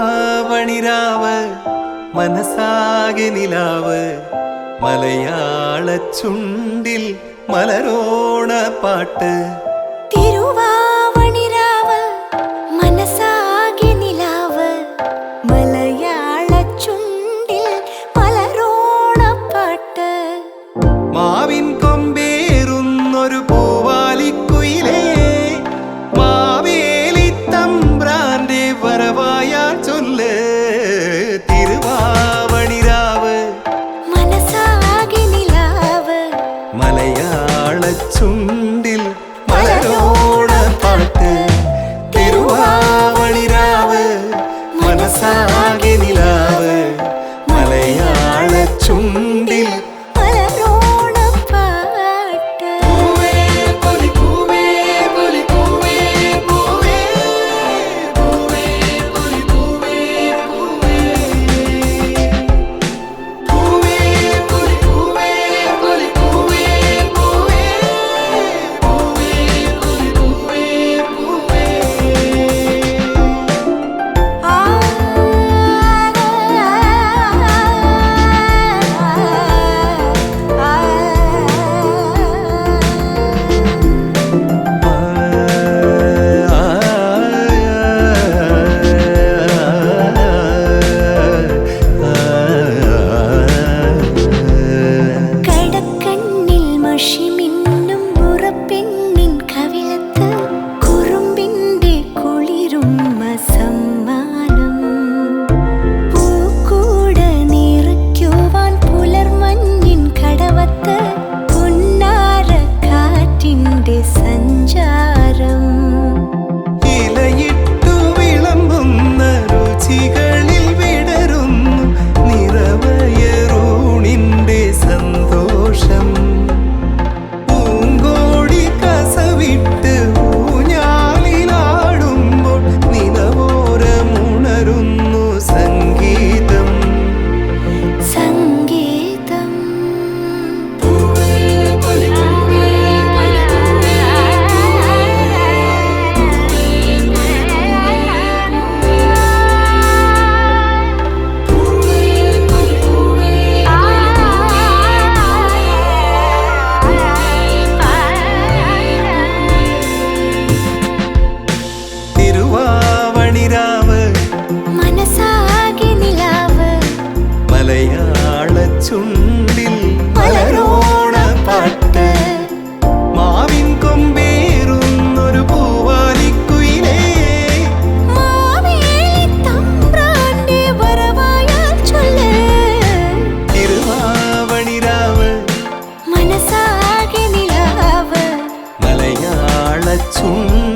തിരുവാവണിരാവ് മനസാകെ നിലാവ് മലയാള ചുണ്ടിൽ മലരോണ പാട്ട്. തിരുവാവണിരാവ് മനസാകെ നിലാവ് മലയാള ചുണ്ടിൽ മലരോണ പാട്ട്. മാവിൻ കൊമ്പേറുന്നൊരു പൂവാലിക്കുയിലേ മാവേലി തമ്പ്രാന്റെ വരവായാൽ ചൊല്ല്. തിരുവാവണിരാവ് മനസാകെ നിലാവ് മലയാള ചുണ്ടിൽ മലരോണ പാട്ട്. തിരുവാവണിരാവ് മനസാകെ നിലാവ് മലയാള ചുണ്ടിൽ മലരോണ പാട്ട്. പൂവേ പൊലി പൂവേ പൊലി പൂവേ പൂവേ പൂവേ പൊലി പൂവേ പൂവേ പൂവേ പൊലി പൂവേ പൊലി പൂവേ പൂവേ പൂവേ പൊലി പൂവേ പൂവേ. ആ കടക്കണ്ണിൽ മഷിമിന്നും ഉറപ്പെണ്ണിൻ കവിളത്ത് കുറുമ്പിന്റെ കുളിരുമ്മ സമ്മാനം. പൂക്കൂട നിറയ്ക്കുവാൻ പുലർമഞ്ഞിൻ കടവത്ത് പുന്നാരക്കാറ്റിന്റെ സഞ്ചാരം. ഇലയിട്ടു വിളമ്പുന്ന രുചികളിൽ വിടരുന്നു നിറവയറൂണിന്റെ സന്തോഷം. പൂങ്കോടി കസവിട്ട് ഊഞ്ഞാലിലാടുമ്പോൾ നിലവോരമുണരുന്നു സംഗീതം. സംഗീതം. പൂവേ പൊലി പൂവേ പൊലി പൂവേ പൂവേ പൊലി പൂവേ. തിരുവാവണിരാവ് മനസാകെ നിലാവ് മലയാള ചുണ്ടിൽ മലരോണ പാട്ട്. മാവിൻ കൊമ്പേറുന്നൊരു പൂവാലിക്കുയിലേ മാവേലി തമ്പ്രാന്റെ വരവായാൽ ചൊല്ല്. തിരുവാവണിരാവ് മനസാകെ നിലാവ് മലയാള ചുണ്ടിൽ